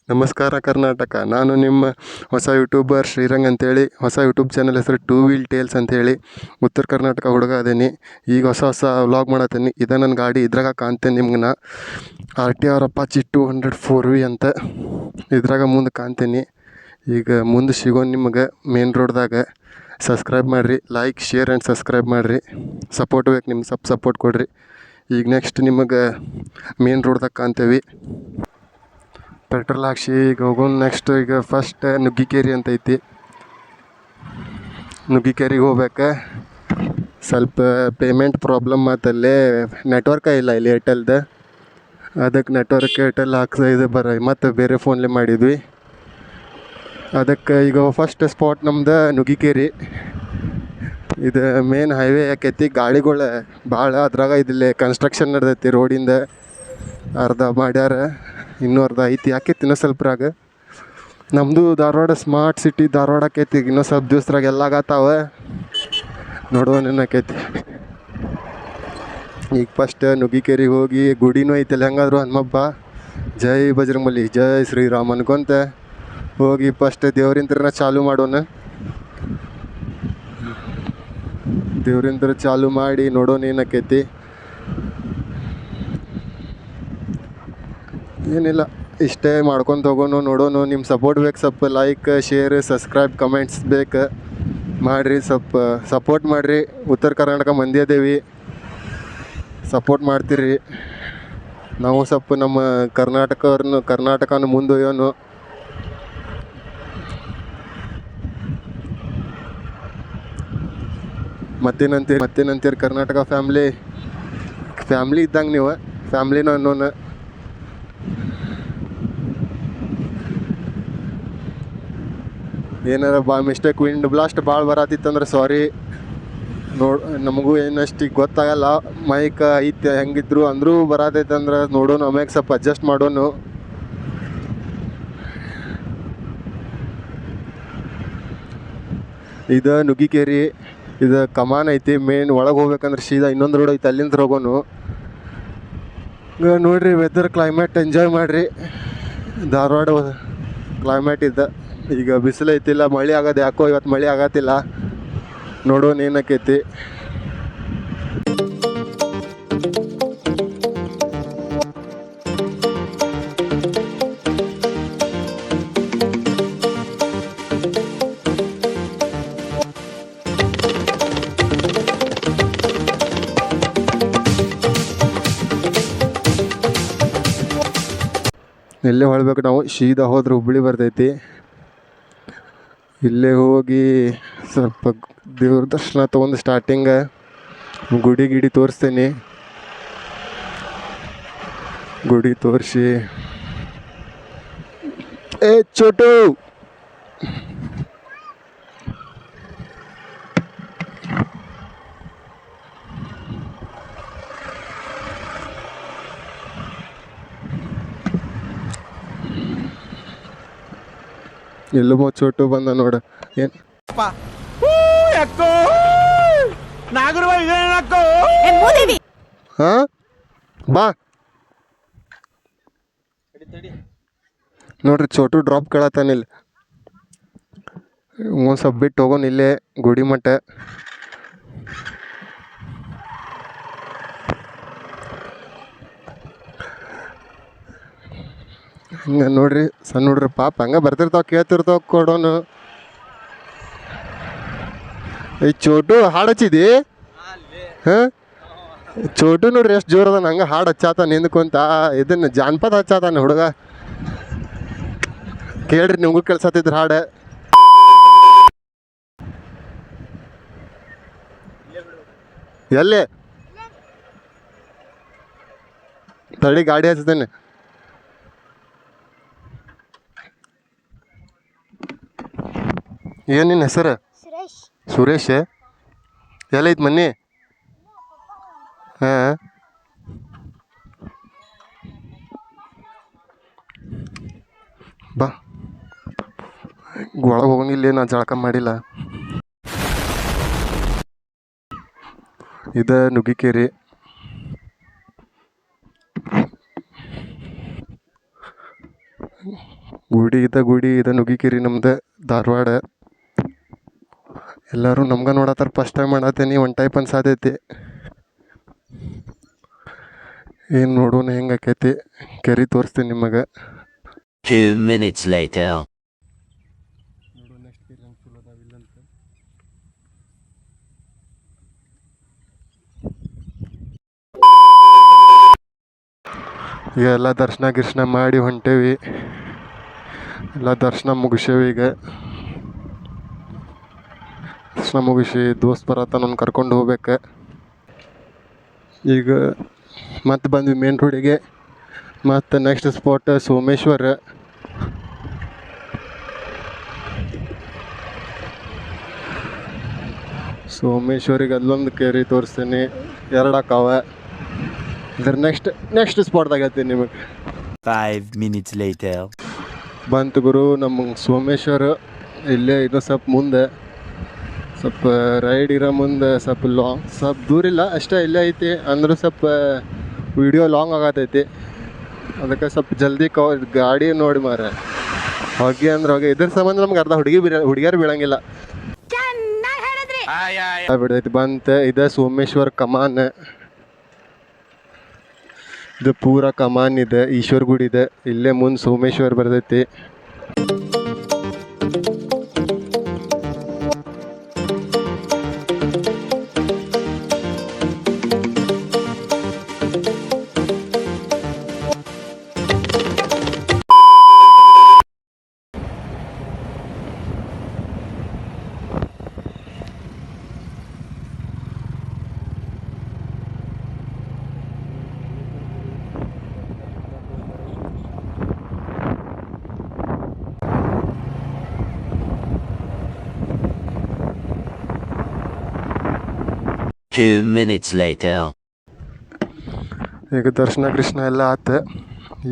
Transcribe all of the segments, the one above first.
ನಮಸ್ಕಾರ ಕರ್ನಾಟಕ. ನಾನು ನಿಮ್ಮ ಹೊಸ ಯೂಟ್ಯೂಬರ್ ಶ್ರೀರಂಗ್ ಅಂತೇಳಿ. ಹೊಸ ಯೂಟ್ಯೂಬ್ ಚಾನಲ್ ಹೆಸರು ಟೂ ವೀಲ್ ಟೇಲ್ಸ್ ಅಂತೇಳಿ. ಉತ್ತರ ಕರ್ನಾಟಕ ಹುಡುಗ ಅದೇನಿ. ಈಗ ಹೊಸ ವ್ಲಾಗ್ ಮಾಡತ್ತೀನಿ. ಇದು ನನ್ನ ಗಾಡಿ. ಇದ್ರಾಗ ಕಾಣ್ತೇನೆ ನಿಮ್ಗೆ ನಾ RTR ಅಪಾಚಿ 200 4V ಅಂತ. ಇದ್ರಾಗ ಮುಂದೆ ಕಾಣ್ತೇನೆ. ಈಗ ಮುಂದೆ ಸಿಗೋ ನಿಮ್ಗೆ ಮೇನ್ ರೋಡ್ದಾಗ. ಸಬ್ಸ್ಕ್ರೈಬ್ ಮಾಡಿರಿ, ಲೈಕ್ ಶೇರ್ ಆ್ಯಂಡ್ ಸಬ್ಸ್ಕ್ರೈಬ್ ಮಾಡಿರಿ. ಸಪೋರ್ಟ್ ಬೇಕು ನಿಮ್ಗೆ, ಸಪೋರ್ಟ್ ಕೊಡಿರಿ. ಈಗ ನೆಕ್ಸ್ಟ್ ನಿಮಗೆ ಮೇನ್ ರೋಡ್ದಾಗ ಕಾಣ್ತೇವೆ. ಪೆಟ್ರೋಲ್ ಹಾಕ್ಸಿ ಈಗ ಹೋಗೋಣ. ನೆಕ್ಸ್ಟ್ ಈಗ ಫಸ್ಟ್ ನುಗ್ಗಿಕೇರಿ ಅಂತ ಐತಿ. ನುಗ್ಗಿಕೇರಿಗೆ ಹೋಗ್ಬೇಕು. ಸ್ವಲ್ಪ ಪೇಮೆಂಟ್ ಪ್ರಾಬ್ಲಮ್ ಆತಲ್ಲೇ. ನೆಟ್ವರ್ಕ ಇಲ್ಲ ಇಲ್ಲಿ ಏರ್ಟೆಲ್ದು. ಅದಕ್ಕೆ ನೆಟ್ವರ್ಕ್ ಏರ್ಟೆಲ್ ಇದು ಮತ್ತು ಬೇರೆ ಫೋನ್ಲೇ ಮಾಡಿದ್ವಿ. ಅದಕ್ಕೆ ಈಗ ಫಸ್ಟ್ ಸ್ಪಾಟ್ ನಮ್ದು ನುಗ್ಗಿಕೇರಿ. ಇದು ಮೇನ್ ಹೈವೇ ಆಕೈತಿ. ಗಾಡಿಗಳು ಭಾಳ ಅದ್ರಾಗ ಇದಿಲ್ಲ. ಕನ್ಸ್ಟ್ರಕ್ಷನ್ ನಡೆದೈತಿ ರೋಡಿಂದ. ಅರ್ಧ ಮಾಡ್ಯಾರ, ಇನ್ನೂ ಅರ್ಧ ಐತಿ. ಆಕೈತಿ ಇನ್ನೂ ಸ್ವಲ್ಪರಾಗ. ನಮ್ಮದು ಧಾರವಾಡ ಸ್ಮಾರ್ಟ್ ಸಿಟಿ ಧಾರವಾಡ ಆಕೈತಿ. ಇನ್ನೂ ಸ್ವಲ್ಪ ದಿವ್ಸರಾಗ ಎಲ್ಲ ಆಗತ್ತಾವ. ನೋಡುವನೇನು ಆಕೈತಿ. ಈಗ ಫಸ್ಟ್ ನುಗ್ಗಿಕೇರಿಗೆ ಹೋಗಿ ಗುಡಿನೂ ಐತಲ್ಲ. ಹೆಂಗಾದ್ರು ಹನುಮಪ್ಪ ಜೈ ಬಜರಂಗಬಲಿ ಜೈ ಶ್ರೀರಾಮ್ ಅನ್ಕೊಂತ ಹೋಗಿ ಫಸ್ಟ್ ದೇವ್ರಿಂದ್ರನ ಚಾಲು ಮಾಡೋಣ. ದೇವ್ರಿಂದ್ರ ಚಾಲು ಮಾಡಿ ನೋಡೋಣ ಏನಾಕೈತಿ. ಏನಿಲ್ಲ, ಇಷ್ಟೇ ಮಾಡ್ಕೊತ ಹೋಗೋಣ, ನೋಡೋಣ. ನಿಮ್ಮ ಸಪೋರ್ಟ್ ಬೇಕು. ಸ್ವಲ್ಪ ಲೈಕ್ ಶೇರ್ ಸಬ್ಸ್ಕ್ರೈಬ್ ಕಮೆಂಟ್ಸ್ ಬೇಕು ಮಾಡಿರಿ. ಸ್ವಲ್ಪ ಸಪೋರ್ಟ್ ಮಾಡಿರಿ. ಉತ್ತರ ಕರ್ನಾಟಕ ಮಂದಿ ಅದೇವಿ, ಸಪೋರ್ಟ್ ಮಾಡ್ತೀರಿ. ನಾವು ಸ್ವಲ್ಪ ನಮ್ಮ ಕರ್ನಾಟಕನ ಮುಂದೊಯ್ಯೋನು. ಮತ್ತೇನಂತೀರಿ ಕರ್ನಾಟಕ ಫ್ಯಾಮ್ಲಿ ಇದ್ದಂಗೆ ನೀವು. ಫ್ಯಾಮ್ಲಿನ ಅನ್ನೋಣ. ಏನಾರ ಮಿಸ್ಟೇಕ್ ವಿಂಡ್ ಬ್ಲಾಸ್ಟ್ ಭಾಳ ಬರತ್ತಿತ್ತಂದ್ರೆ ಸಾರಿ. ನಮಗೂ ಏನಷ್ಟು ಈಗ ಗೊತ್ತಾಗಲ್ಲ. ಮೈಕ್ ಐತೆ ಹೆಂಗಿದ್ರು ಅಂದರೂ ಬರತೈತೆ ಅಂದ್ರೆ ನೋಡೋಣ. ಆಮ್ಯಾಗ ಸ್ವಲ್ಪ ಅಡ್ಜಸ್ಟ್ ಮಾಡೋನು. ಇದು ನುಗ್ಗಿಕೇರಿ. ಇದು ಕಮಾನ್ ಐತಿ. ಮೇನ್ ಒಳಗೆ ಹೋಗ್ಬೇಕಂದ್ರೆ ಸೀದಾ ಇನ್ನೊಂದು ರೋಡ್ ಐತೆ, ಅಲ್ಲಿಂದ ಹೋಗೋನು. ನೋಡಿರಿ, ವೆದರ್ ಕ್ಲೈಮೇಟ್ ಎಂಜಾಯ್ ಮಾಡಿರಿ. ಧಾರವಾಡ ಕ್ಲೈಮೇಟ್ ಇದ್ದ. ಈಗ ಬಿಸಿಲು ಐತಿಲ್ಲ, ಮಳೆ ಆಗೋದು ಯಾಕೋ ಇವತ್ತು ಮಳೆ ಆಗತ್ತಿಲ್ಲ. ನೋಡೋಣ ಏನಕ್ಕೈತಿ. ಇಲ್ಲೇ ಹೊಳ್ಬೇಕು ನಾವು. ಸೀದಾ ಹೋದ್ರೆ ಹುಬ್ಬಳ್ಳಿ ಬರ್ತೈತಿ. ಇಲ್ಲೇ ಹೋಗಿ ಸ್ವಲ್ಪ ದೇವ್ರ ದರ್ಶನ ತೊಗೊಂಡು ಸ್ಟಾರ್ಟಿಂಗ ಗುಡಿ ತೋರಿಸ್ತೇನೆ. ಗುಡಿ ತೋರಿಸಿ ಚೋಟು ಎಲ್ಲೋ ಚೋಟು ಬಂದ ನೋಡ. ಏನ್ ಹಾ ಬಾ ನೋಡ್ರಿ, ಚೋಟು ಡ್ರಾಪ್ ಕೇಳತ್ತಾನಿಲ್ಲ. ಒಂದು ಸ್ವಲ್ಪ ಬಿಟ್ಟು ಹೋಗೋಣ ಇಲ್ಲೇ ಗುಡಿ ಮಟ್ಟ. ಹಿಂಗೆ ನೋಡ್ರಿ, ಸಣ್ಣ ನೋಡ್ರಿ ಪಾಪ ಹಂಗೆ ಬರ್ತಿರ್ತಾವ, ಕೇಳ್ತಿರ್ತಾವ, ಕೊಡೋನು. ಈ ಚೋಟು ಹಾಡು ಹಚ್ಚಿದಿ? ಹಾಂ, ಚೋಟು ನೋಡ್ರಿ ಎಷ್ಟು ಜೋರದ. ಹಂಗೆ ಹಾಡು ಹಚ್ಚಾತ ನಿಂದ್ಕೊಂತ. ಇದನ್ನು ಜಾನಪದ ಹಚ್ಚಾತಾನೆ ಹುಡುಗ. ಕೇಳ್ರಿ, ನಿಮಗೂ ಕೇಳ್ಸತ್ತಿದ್ರ ಹಾಡು. ಎಲ್ಲಿ ತಡಿ, ಗಾಡಿ ಹಚ್ತೇನೆ. ಏನು ನಿನ್ನ ಹೆಸರು? ಸುರೇಶ್. ಎಲ್ಲೈತೆ ಮನೆ? ಹಾಂ, ಬಾ ಒಳಗೆ ಹೋಗಂಗಿಲ್ಲ. ನಾ ಜಳಕ ಮಾಡಿಲ್ಲ. ಇದು ನುಗ್ಗಿಕೇರಿ. ಗುಡಿ ಇದು ನುಗ್ಗಿಕಿರಿ ನಮ್ದು ಧಾರವಾಡ. ಎಲ್ಲರೂ ನಮ್ಗೆ ನೋಡತ್ತಾರ, ಫಸ್ಟ್ ಟೈಮ್ ಮಾಡತ್ತೀನಿ, ಒನ್ ಟೈಪ್ ಅನ್ಸಾತೈತಿ. ಏನು ನೋಡೋಣ ಹೆಂಗೆ ಆಕೈತಿ. ಕೆರಿ ತೋರಿಸ್ತೀನಿ ನಿಮಗೆ. 2 minutes later. ನೋಡು ನೆಕ್ಸ್ಟ್ ಕೆರಿ ಹೆಂಗೆ ಚಲೋ ಅದಾವಿಲ್ಲ ಅಂತ. ಈಗ ಎಲ್ಲ ದರ್ಶನ ಮಾಡಿ ಹೊಂಟೇವಿ. ಎಲ್ಲ ದರ್ಶನ ಮುಗಿಸೇವಿ. ಈಗ ದರ್ಶನ ಮುಗಿಸಿ ದೋಸ್ತ್ ಬರತ್ತ ನನ್ನ ಕರ್ಕೊಂಡು ಹೋಗ್ಬೇಕು. ಈಗ ಮತ್ತೆ ಬಂದ್ವಿ ಮೇನ್ ರೋಡಿಗೆ. ಮತ್ತು ನೆಕ್ಸ್ಟ್ ಸ್ಪಾಟ್ ಸೋಮೇಶ್ವರ. ಸೋಮೇಶ್ವರಿಗೆ ಅಲ್ಲೊಂದು ಕೇರಿ ತೋರಿಸ್ತೀನಿ, 2 ಆಕಾವ. ಇದ್ರ ನೆಕ್ಸ್ಟ್ ಸ್ಪಾಟ್ದಾಗ ಐತಿ ನಿಮಗೆ. 5 minutes later. ಬಂತು ಗುರು ನಮ್ಮ ಸೋಮೇಶ್ವರ. ಇಲ್ಲೇ ಇದು ಸ್ವಲ್ಪ ಮುಂದೆ, ಸ್ವಲ್ಪ ರೈಡ್ ಇರೋ ಮುಂದೆ, ಸ್ವಲ್ಪ ದೂರ ಇಲ್ಲ ಅಷ್ಟೇ, ಇಲ್ಲೇ ಐತಿ. ಅಂದರೂ ಸ್ವಲ್ಪ ವಿಡಿಯೋ ಲಾಂಗ್ ಆಗತೈತಿ, ಅದಕ್ಕೆ ಸ್ವಲ್ಪ ಜಲ್ದಿ ಗಾಡಿ ನೋಡಿ ಮಾರ. ಹೊಗೆ ಅಂದ್ರೆ ಹೊಗೆ, ಇದ್ರ ಸಂಬಂಧ ನಮ್ಗೆ ಅರ್ಧ ಹುಡುಗಿಯರು ಬೀಳಂಗಿಲ್ಲ ಬಿಡೈತಿ. ಬಂತು ಇದು ಸೋಮೇಶ್ವರ ಕಮಾನ್. ಇದು ಪೂರ ಕಮಾನ್ ಇದೆ, ಈಶ್ವರ ಗುಡಿ ಇದೆ. ಇಲ್ಲೇ ಮುಂದೆ ಸೋಮೇಶ್ವರ ಬರ್ತೈತಿ. Two minutes later. ಈಗ ದರ್ಶನ ಎಲ್ಲ ಆತ.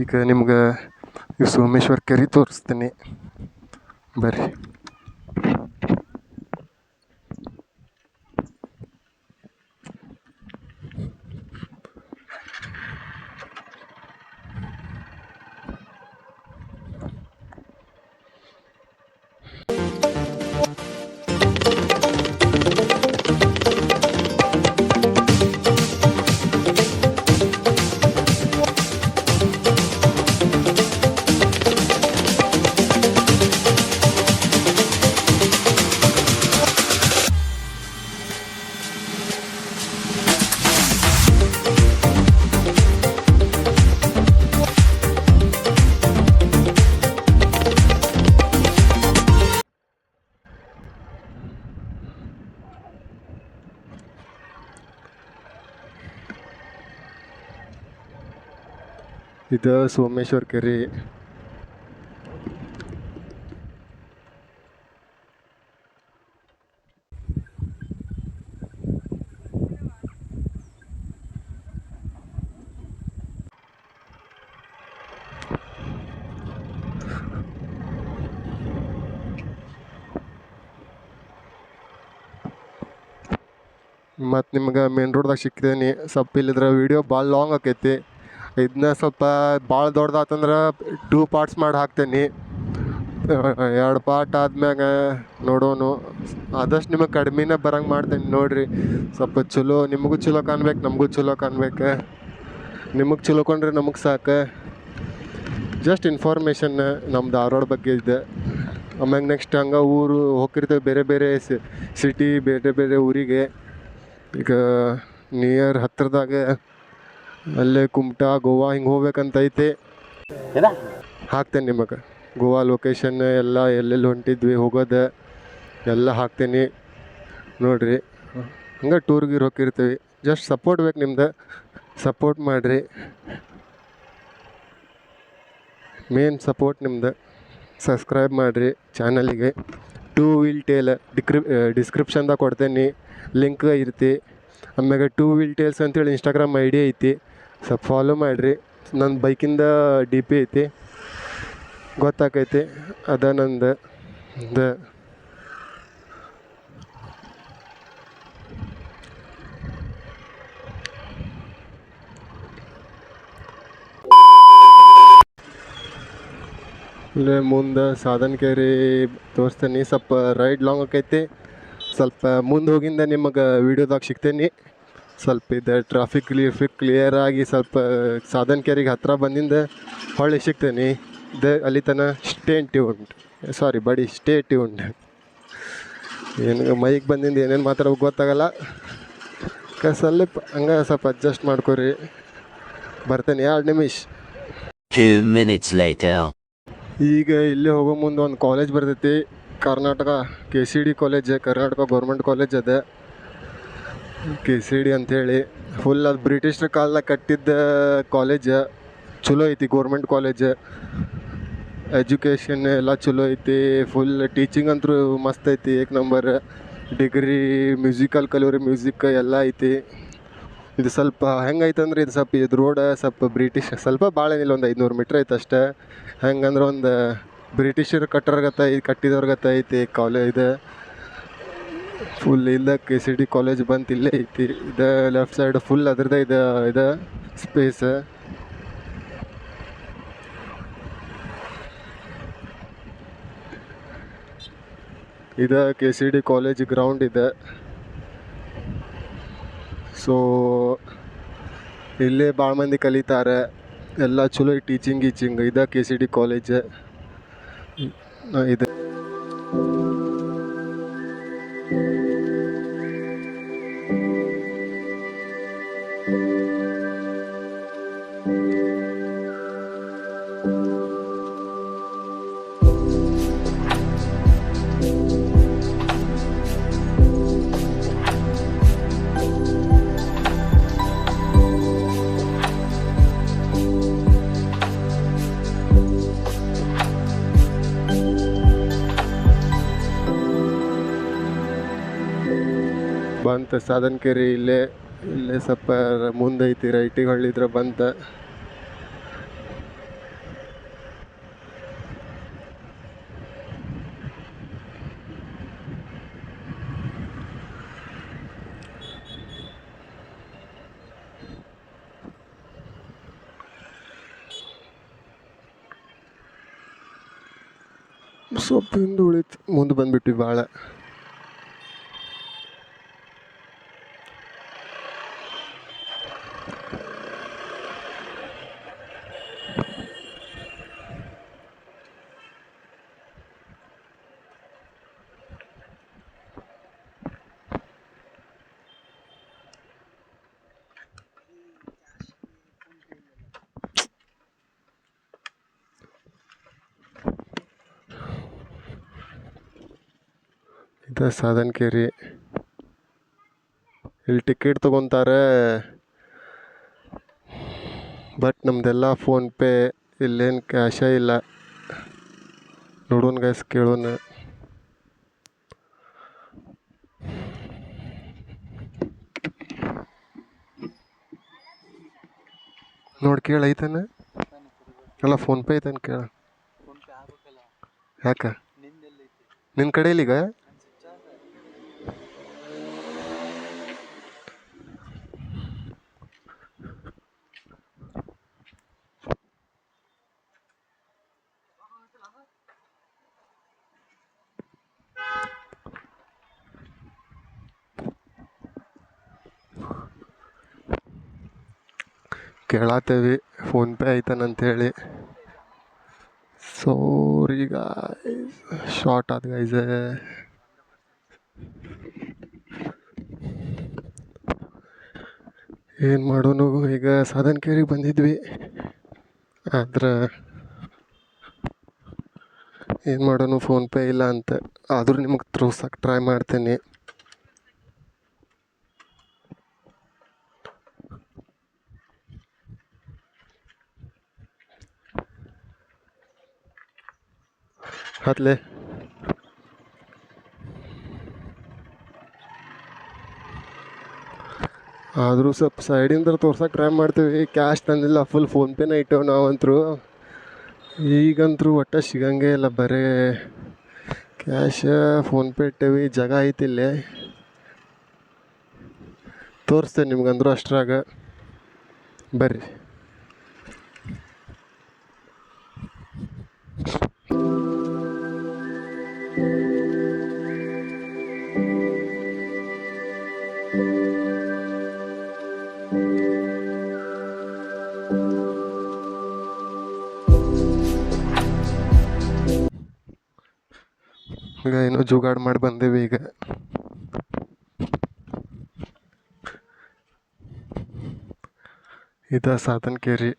ಈಗ ನಿಮ್ಗೆ ಈ ಸೋಮೇಶ್ವರ ಕೆರೆ ತೋರಿಸ್ತೀನಿ ಬರ್ರಿ. ಇದು ಸೋಮೇಶ್ವರ ಕೆರೆ. ಮತ್ತು ನಿಮ್ಗೆ ಮೇನ್ ರೋಡ್ದಾಗ ಸಿಕ್ಕಿದ್ದೀನಿ. ಸ್ವಲ್ಪ ಇಲ್ಲಿದ್ರೆ ವೀಡಿಯೋ ಭಾಳ ಲಾಂಗ್ ಆಕೈತಿ. ಇದನ್ನ ಸ್ವಲ್ಪ ಭಾಳ ದೊಡ್ಡದಾತಂದ್ರೆ 2 ಪಾರ್ಟ್ಸ್ ಮಾಡಿ ಹಾಕ್ತೇನೆ. 2 ಪಾರ್ಟ್ ಆದ್ಮ್ಯಾಗ ನೋಡೋನು. ಆದಷ್ಟು ನಿಮಗೆ ಕಡಿಮೆನೇ ಬರಂಗೆ ಮಾಡ್ತೇನೆ ನೋಡಿರಿ. ಸ್ವಲ್ಪ ಚಲೋ, ನಿಮಗೂ ಚಲೋ ಕಾಣ್ಬೇಕು, ನಮಗೂ ಚಲೋ ಕಾಣ್ಬೇಕು. ನಿಮಗೆ ಚಲೋ ಕೊಂಡ್ರೆ ನಮಗೆ ಸಾಕು. ಜಸ್ಟ್ ಇನ್ಫಾರ್ಮೇಷನ್ ನಮ್ಮ ಧಾರವಾಡ ಬಗ್ಗೆ ಇದೆ. ಆಮ್ಯಾಗ ನೆಕ್ಸ್ಟ್ ಹಂಗೆ ಊರು ಹೋಗಿರ್ತೇವೆ, ಬೇರೆ ಬೇರೆ ಸಿಟಿ, ಬೇರೆ ಬೇರೆ ಊರಿಗೆ. ಈಗ ನಿಯರ್ ಹತ್ತಿರದಾಗ ಅಲ್ಲೇ ಕುಮಟಾ, ಗೋವಾ ಹಿಂಗೆ ಹೋಗ್ಬೇಕಂತ ಐತಿ. ಹಾಕ್ತೇನೆ ನಿಮಗೆ ಗೋವಾ ಲೊಕೇಶನ್ ಎಲ್ಲ, ಎಲ್ಲೆಲ್ಲಿ ಹೊಂಟಿದ್ವಿ ಹೋಗೋದು ಎಲ್ಲ ಹಾಕ್ತೇನೆ ನೋಡಿರಿ. ಹಂಗೆ ಟೂರ್ಗೆ ಹೋಗಿರ್ತೀವಿ. ಜಸ್ಟ್ ಸಪೋರ್ಟ್ ಬೇಕು ನಿಮ್ದು, ಸಪೋರ್ಟ್ ಮಾಡಿರಿ. ಮೇನ್ ಸಪೋರ್ಟ್ ನಿಮ್ದು. ಸಬ್ಸ್ಕ್ರೈಬ್ ಮಾಡಿರಿ ಚಾನಲಿಗೆ. 2 ವೀಲ್ ಟೇಲ್ ಡಿಸ್ಕ್ರಿಪ್ಷನ್ದಾಗ ಕೊಡ್ತೇನೆ, ಲಿಂಕ್ ಇರ್ತಿ. ಆಮ್ಯಾಗ 2 ವೀಲ್ ಟೇಲ್ಸ್ ಅಂತೇಳಿ ಇನ್ಸ್ಟಾಗ್ರಾಮ್ ID ಐತಿ, ಸ್ವಲ್ಪ ಫಾಲೋ ಮಾಡಿರಿ. ನನ್ನ ಬೈಕಿಂದ DP ಐತಿ, ಗೊತ್ತಾಕೈತಿ. ಅದ ನಂದು ಇಲ್ಲೇ ಮುಂದೆ ಸಾಧನಕೇರಿ ತೋರಿಸ್ತೇನೆ. ಸ್ವಲ್ಪ ರೈಡ್ ಲಾಂಗ್ ಆಕೈತಿ. ಸ್ವಲ್ಪ ಮುಂದೆ ಹೋಗಿಂದ ನಿಮಗೆ ವೀಡಿಯೋದಾಗ ಸಿಗ್ತೇನೆ. ಸ್ವಲ್ಪ ಇದು ಟ್ರಾಫಿಕ್ ಕ್ಲಿಯರ್ ಆಗಿ ಸ್ವಲ್ಪ ಸಾಧನಕೇರಿಗೆ ಹತ್ತಿರ ಬಂದಿಂದ ಹೊಳ್ಳಿ ಸಿಗ್ತೇನೆ. ಅಲ್ಲಿ ತನಕ ಸ್ಟೇ ಟ್ಯೂನ್ಡ್. ಏನು ಮೈಗೆ ಬಂದಿಂದ ಏನೇನು ಮಾತಾಡೋಕೆ ಗೊತ್ತಾಗಲ್ಲ. ಸ್ವಲ್ಪ ಅಡ್ಜಸ್ಟ್ ಮಾಡ್ಕೊರಿ. ಬರ್ತೇನೆ 2 ನಿಮಿಷ. 2 minutes later. ಈಗ ಇಲ್ಲೇ ಹೋಗೋ ಮುಂದೆ ಒಂದು ಕಾಲೇಜ್ ಬರ್ತೈತಿ. Karnataka KCD college, Karnataka government college ಅದ. KCD ಅಂಥೇಳಿ ಫುಲ್ ಅದು ಬ್ರಿಟಿಷ್ರ ಕಾಲದಾಗ ಕಟ್ಟಿದ್ದ ಕಾಲೇಜ್. ಚಲೋ ಐತಿ ಗೌರ್ಮೆಂಟ್ ಕಾಲೇಜ್. ಎಜುಕೇಷನ್ ಎಲ್ಲ ಚಲೋ ಐತಿ. ಫುಲ್ ಟೀಚಿಂಗ್ ಅಂತೂ ಮಸ್ತ್ ಐತಿ, ಏಕ್ ನಂಬರ್. ಡಿಗ್ರಿ ಮ್ಯೂಸಿಕಲ್ ಕಲಿಯೋರಿ ಮ್ಯೂಸಿಕ್ ಎಲ್ಲ ಐತಿ. ಇದು ಸ್ವಲ್ಪ ಹೆಂಗೈತಂದ್ರೆ ಇದು ರೋಡ್ ಸ್ವಲ್ಪ ಬ್ರಿಟಿಷ್, ಸ್ವಲ್ಪ ಭಾಳ ಏನಿಲ್ಲ, ಒಂದು 500 ಮೀಟ್ರ್ ಐತೆ ಅಷ್ಟೇ. ಹೆಂಗಂದ್ರೆ ಒಂದು ಬ್ರಿಟಿಷರು ಕಟ್ಟಿದವ್ರಿಗತ್ತ ಐತಿ ಕಾಲೇಜ್. ಫುಲ್ ಇಲ್ಲ KCD ಕಾಲೇಜ್ ಬಂತು ಇಲ್ಲೇ ಐತಿ. ಇದು ಲೆಫ್ಟ್ ಸೈಡ್ ಫುಲ್ ಅದ್ರದ್ದು ಇದು ಸ್ಪೇಸ್. ಇದು KCD ಕಾಲೇಜ್ ಗ್ರೌಂಡ್ ಇದೆ. ಸೊ ಇಲ್ಲೇ ಭಾಳ ಮಂದಿ ಕಲಿತಾರೆ, ಎಲ್ಲ ಚಲೋ ಟೀಚಿಂಗ್ ಇದು KCD ಕಾಲೇಜ್ ಇದೆ. ಬಂತ ಸಾಧನಕೇರಿ. ಇಲ್ಲೇ ಸ್ವಲ್ಪ ಮುಂದೈತಿ, ರೈಟಿಗೆ ಹೊಳ್ಳಿದ್ರೆ ಬಂತ. ಸ್ವಲ್ಪ ಹಿಂದೆ ಉಳಿತು, ಮುಂದೆ ಬಂದ್ಬಿಟ್ವಿ ಭಾಳ. ಇದು ಸಾಧನಕೇರಿ. ಇಲ್ಲಿ ಟಿಕೆಟ್ ತೊಗೊತಾರೆ, ಬಟ್ ನಮ್ಮದೆಲ್ಲ ಫೋನ್ಪೇ. ಇಲ್ಲೇನು ಕ್ಯಾಶೇ ಇಲ್ಲ. ನೋಡೋಣ ಗೈಸ್, ಕೇಳೋಣ. ನೋಡಿ ಕೇಳ, ಐತನ ಅಲ್ಲ ಫೋನ್ಪೇ ಐತನ ಕೇಳ. ಯಾಕೆ ನಿನ್ನ ಕಡೆಯಲ್ಲೀಗ? ಕೇಳತ್ತೇವಿ ಫೋನ್ಪೇ ಐತನಂತೇಳಿ. ಸೋರಿ ಗಾಯ್ಸ್, ಶಾರ್ಟ್ ಆದ ಗೈಸ್. ಏನು ಮಾಡೋನು, ಈಗ ಸಾಧನಕೇರಿಗೆ ಬಂದಿದ್ವಿ. ಆದ್ರೆ ಏನು ಮಾಡೋನು, ಫೋನ್ಪೇ ಇಲ್ಲ ಅಂತ. ಆದರೂ ನಿಮಗೆ ತೋರ್ಸಕ್ಕೆ ಟ್ರೈ ಮಾಡ್ತೇನೆ. ಹತ್ಲೆ ಆದರೂ ಸ್ವಲ್ಪ ಸೈಡಿಂದ ತೋರ್ಸಕ್ಕೆ ಟ್ರೈ ಮಾಡ್ತೀವಿ. ಕ್ಯಾಶ್ ತಂದಿಲ್ಲ, ಫುಲ್ ಫೋನ್ಪೇನೇ ಇಟ್ಟೇವೆ ನಾವಂತರೂ. ಈಗಂತರೂ ಒಟ್ಟು ಸಿಗಂಗೆ ಇಲ್ಲ, ಬರೀ ಕ್ಯಾಶ ಫೋನ್ಪೇ ಇಟ್ಟೇವಿ. ಜಾಗ ಐತಿ ಇಲ್ಲೇ, ತೋರಿಸ್ತೇನೆ ನಿಮ್ಗಂದ್ರೂ ಅಷ್ಟ್ರಾಗ. ಬರ್ರಿ. ಈಗ ಏನೋ ಜುಗಾಡ್ ಮಾಡಿ ಬಂದೇವಿ ಈಗ. ಇದ ಸಾಧನಕೇರಿ.